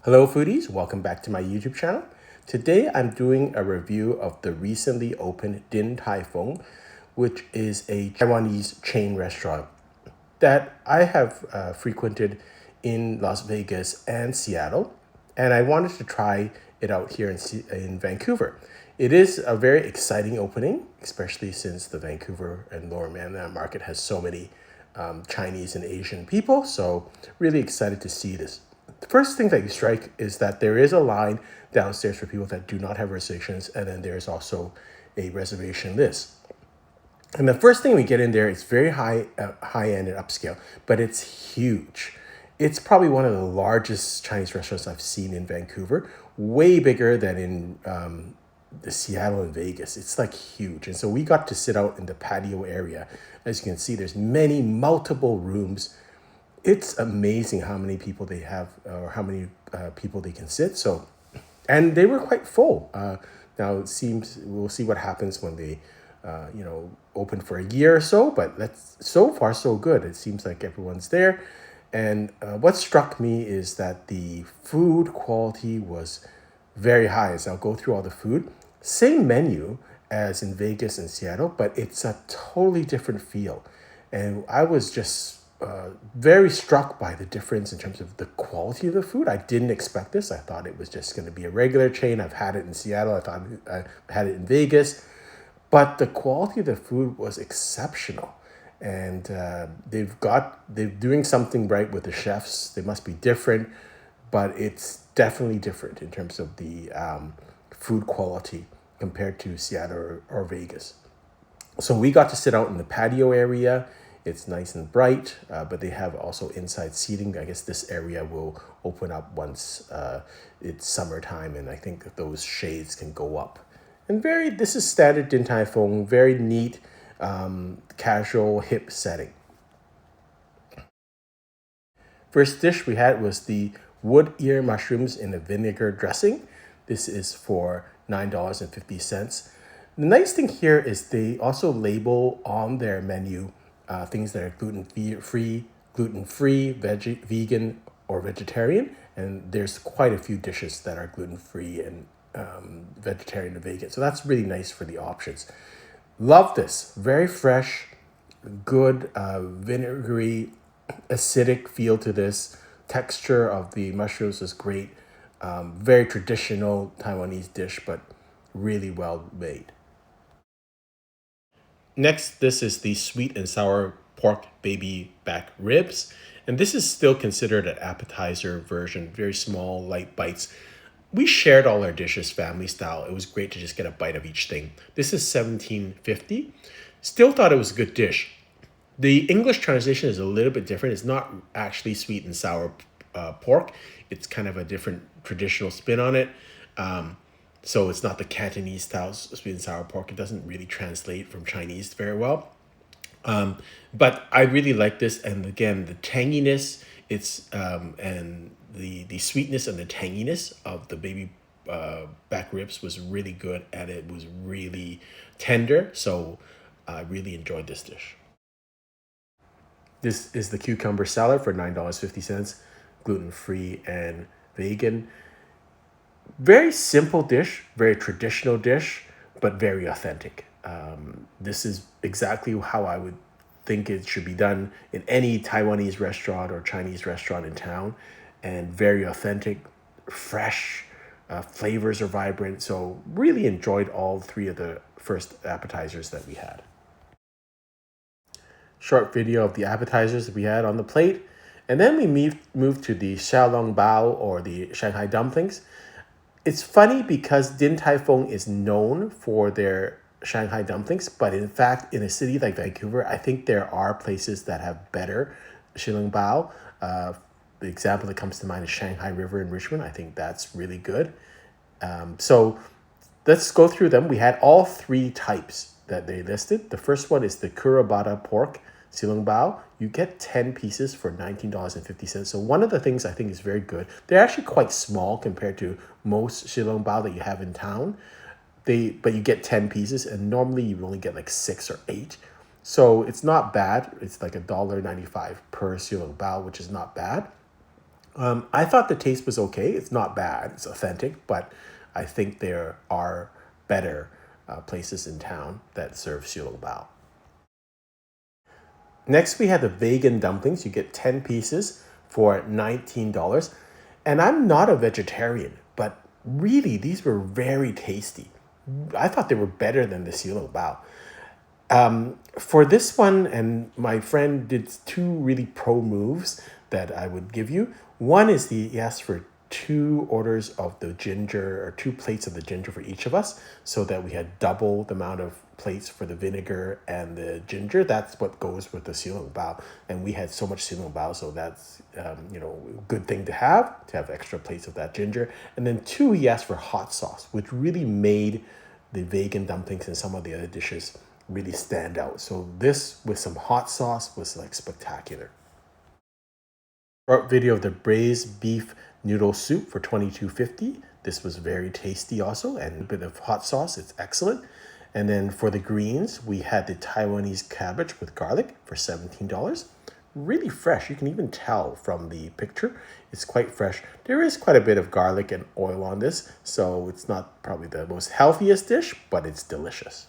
Hello foodies, welcome back to my YouTube channel. Today I'm doing a review of the recently opened Tai Fung, which is a Taiwanese chain restaurant that I have frequented in Las Vegas and Seattle, and I wanted to try it out here in Vancouver. It is a very exciting opening, especially since the Vancouver and Lower Mainland market has so many Chinese and Asian people, so really excited to see this. The first thing that you strike is that there is a line downstairs for people that do not have reservations, and then there's also a reservation list. And the first thing we get in there, it's very high end and upscale, but it's huge. It's probably one of the largest Chinese restaurants I've seen in Vancouver, way bigger than in the Seattle and Vegas. It's like huge. And so we got to sit out in the patio area. As you can see, there's multiple rooms. It's amazing how many people they have, or how many people they can sit. So, and they were quite full. Now it seems we'll see what happens when they, open for a year or so. But that's so far so good. It seems like everyone's there. And what struck me is that the food quality was very high. As I'll go through all the food, same menu as in Vegas and Seattle, but it's a totally different feel. And I was just very struck by the difference in terms of the quality of the food. I didn't expect this. I thought it was just going to be a regular chain. I've had it in Seattle. I thought I had it in Vegas. But the quality of the food was exceptional. And they're doing something right with the chefs. They must be different, but it's definitely different in terms of the food quality compared to Seattle or Vegas. So we got to sit out in the patio area. It's nice and bright, but they have also inside seating. I guess this area will open up once it's summertime, and I think that those shades can go up. And this is standard Din Tai Fung, very neat, casual, hip setting. First dish we had was the wood ear mushrooms in a vinegar dressing. This is for $9.50. The nice thing here is they also label on their menu things that are gluten-free, vegan, or vegetarian. And there's quite a few dishes that are gluten-free and vegetarian and vegan. So that's really nice for the options. Love this. Very fresh, good, vinegary, acidic feel to this. Texture of the mushrooms is great. Very traditional Taiwanese dish, but really well made. Next, this is the sweet and sour pork baby back ribs. And this is still considered an appetizer version, very small, light bites. We shared all our dishes family style. It was great to just get a bite of each thing. This is $17.50. Still thought it was a good dish. The English translation is a little bit different. It's not actually sweet and sour pork. It's kind of a different traditional spin on it. So it's not the Cantonese style sweet and sour pork. It doesn't really translate from Chinese very well. But I really like this. And again, the tanginess, and the sweetness and the tanginess of the baby back ribs was really good, and it was really tender. So I really enjoyed this dish. This is the cucumber salad for $9.50, gluten-free and vegan. Very simple dish, very traditional dish, but very authentic. This is exactly how I would think it should be done in any Taiwanese restaurant or Chinese restaurant in town, and very authentic, fresh, flavors are vibrant. So really enjoyed all three of the first appetizers that we had. Short video of the appetizers that we had on the plate. And then we moved to the xiaolong bao, or the Shanghai dumplings. It's funny because Din Tai Fung is known for their Shanghai dumplings, but in fact, in a city like Vancouver, I think there are places that have better xiaolong bao. The example that comes to mind is Shanghai River in Richmond. I think that's really good. So let's go through them. We had all three types that they listed. The first one is the Kurabata pork xiaolong bao. You get 10 pieces for $19.50. So one of the things I think is very good, they're actually quite small compared to most xiaolong bao that you have in town. But you get 10 pieces, and normally you only get like 6 or 8. So it's not bad. It's like $1.95 per xiaolong bao, which is not bad. I thought the taste was okay. It's not bad. It's authentic, but I think there are better places in town that serve xiaolong bao. Next, we had the vegan dumplings. You get 10 pieces for $19. And I'm not a vegetarian, but really, these were very tasty. I thought they were better than the xiaolong bao. For this one, and my friend did two really pro moves that I would give you. One is he asked for two orders of the ginger, or two plates of the ginger for each of us, so that we had double the amount of plates for the vinegar and the ginger. That's what goes with the xiaolong bao, and we had so much xiaolong bao, so that's good thing to have extra plates of that ginger. And then two, he asked for hot sauce, which really made the vegan dumplings and some of the other dishes really stand out. So this with some hot sauce was like spectacular. Short video of the braised beef noodle soup for $22.50. This was very tasty also, and a bit of hot sauce. It's excellent. And then for the greens, we had the Taiwanese cabbage with garlic for $17. Really fresh. You can even tell from the picture. It's quite fresh. There is quite a bit of garlic and oil on this, so it's not probably the most healthiest dish, but it's delicious.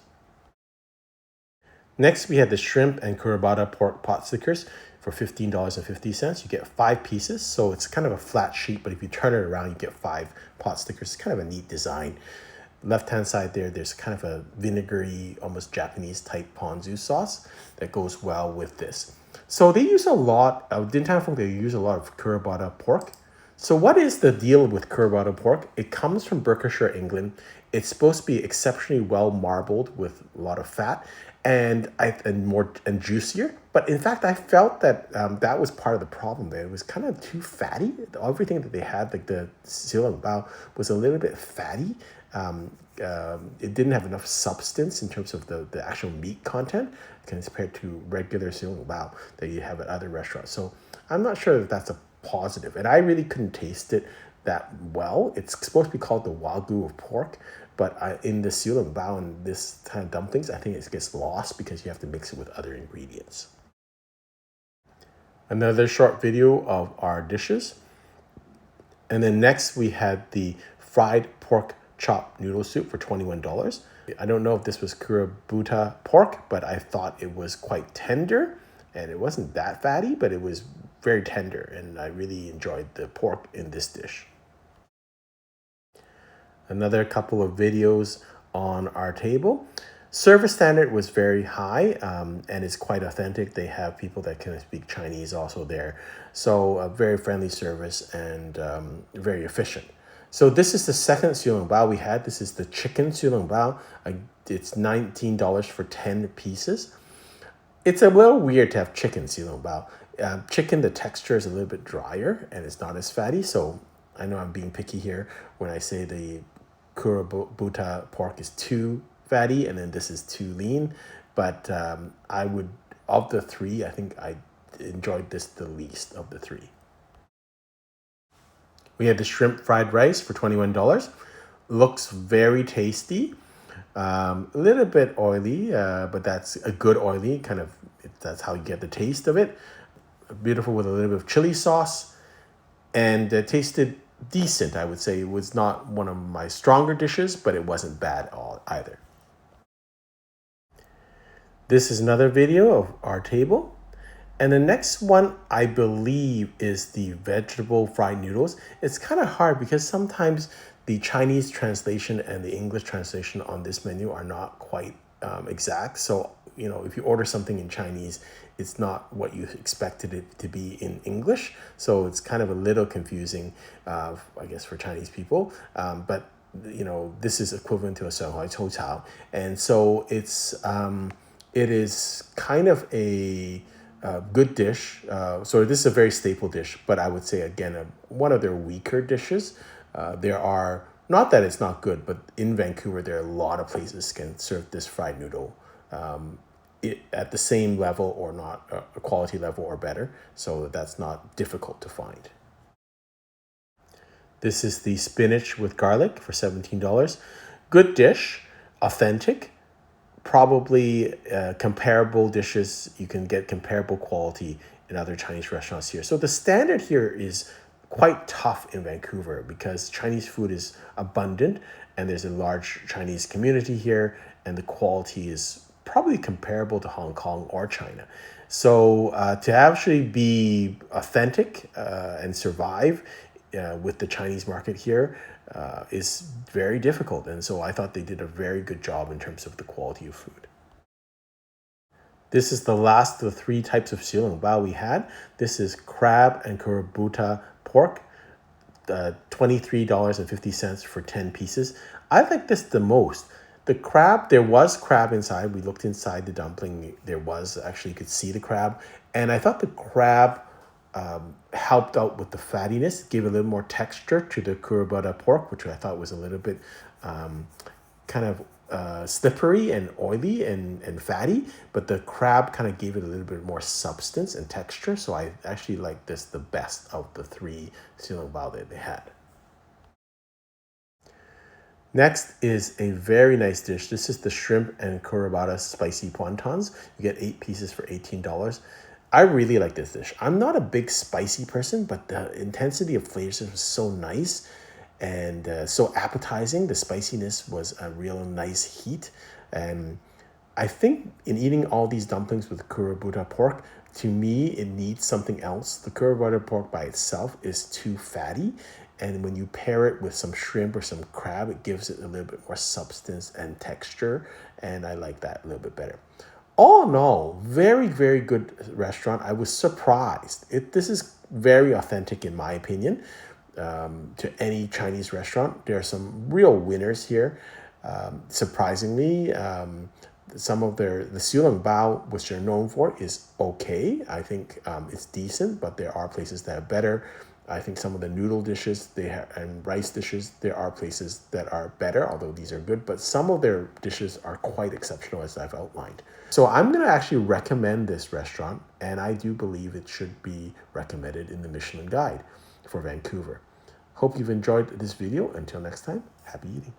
Next, we had the shrimp and curabata pork pot stickers for $15.50. You get 5 pieces, so it's kind of a flat sheet, but if you turn it around, you get 5 pot stickers. It's kind of a neat design. Left-hand side there's kind of a vinegary, almost Japanese type ponzu sauce that goes well with this. So they use a lot of Din Tai Fung. They use a lot of curabata pork. So what is the deal with curabata pork? It comes from Berkshire, England. It's supposed to be exceptionally well marbled with a lot of fat and more juicier. But in fact, I felt that that was part of the problem there. It was kind of too fatty. Everything that they had, like the xiaolong bao, was a little bit fatty. It didn't have enough substance in terms of the actual meat content compared to regular xiaolong bao that you have at other restaurants. So I'm not sure if that's a positive, and I really couldn't taste it that well. It's supposed to be called the wagyu of pork, but in the xiaolong bao and this kind of dumplings, I think it gets lost because you have to mix it with other ingredients. Another short video of our dishes. And then next we had the fried pork chop noodle soup for $21. I don't know if this was kurabuta pork, but I thought it was quite tender, and it wasn't that fatty, but it was very tender, and I really enjoyed the pork in this dish. Another couple of videos on our table. Service standard was very high, and it's quite authentic. They have people that can speak Chinese also there. So a very friendly service and very efficient. So this is the second xiaolong bao we had. This is the chicken xiaolong bao. It's $19 for 10 pieces. It's a little weird to have chicken xiaolong bao. Chicken, the texture is a little bit drier and it's not as fatty. So I know I'm being picky here when I say the kurabuta pork is too fatty and then this is too lean. But I would, of the three, I think I enjoyed this the least of the three. We had the shrimp fried rice for $21. Looks very tasty. A little bit oily, but that's a good oily, that's how you get the taste of it. Beautiful with a little bit of chili sauce, and it tasted decent, I would say. It was not one of my stronger dishes, but it wasn't bad at all either. This is another video of our table. And the next one, I believe, is the vegetable fried noodles. It's kind of hard because sometimes the Chinese translation and the English translation on this menu are not quite exact. So, if you order something in Chinese, it's not what you expected it to be in English. So it's kind of a little confusing, I guess, for Chinese people. But, this is equivalent to a Shanghai Chou Chao. And so it is kind of a good dish. So this is a very staple dish, but I would say, again, one of their weaker dishes. There are, not that it's not good, but in Vancouver, there are a lot of places can serve this fried noodle at the same level or not, a quality level or better. So that's not difficult to find. This is the spinach with garlic for $17. Good dish, authentic, probably comparable dishes. You can get comparable quality in other Chinese restaurants here. So the standard here is quite tough in Vancouver because Chinese food is abundant and there's a large Chinese community here, and the quality is probably comparable to Hong Kong or China. So to actually be authentic and survive with the Chinese market here is very difficult. And so I thought they did a very good job in terms of the quality of food. This is the last of the three types of siu bao we had. This is crab and kurabuta pork, $23.50 for 10 pieces. I like this the most. The crab, there was crab inside. We looked inside the dumpling. There was, actually, you could see the crab. And I thought the crab helped out with the fattiness, gave a little more texture to the kurabuta pork, which I thought was a little bit kind of slippery and oily and fatty, but the crab kind of gave it a little bit more substance and texture. So I actually like this the best of the three siu bao that they had. Next is a very nice dish. This is the shrimp and kurabuta spicy wontons. You get 8 pieces for $18. I really like this dish. I'm not a big spicy person, but the intensity of flavors was so nice and so appetizing. The spiciness was a real nice heat. And I think in eating all these dumplings with kurabuta pork, to me, it needs something else. The kurabuta pork by itself is too fatty. And when you pair it with some shrimp or some crab, it gives it a little bit more substance and texture. And I like that a little bit better. All in all, very, very good restaurant. I was surprised. This is very authentic in my opinion to any Chinese restaurant. There are some real winners here. Surprisingly, some of the siu bao, which they're known for, is okay. I think it's decent, but there are places that are better. I think some of the noodle dishes and rice dishes, there are places that are better, although these are good, but some of their dishes are quite exceptional, as I've outlined. So I'm going to actually recommend this restaurant, and I do believe it should be recommended in the Michelin Guide for Vancouver. Hope you've enjoyed this video. Until next time, happy eating.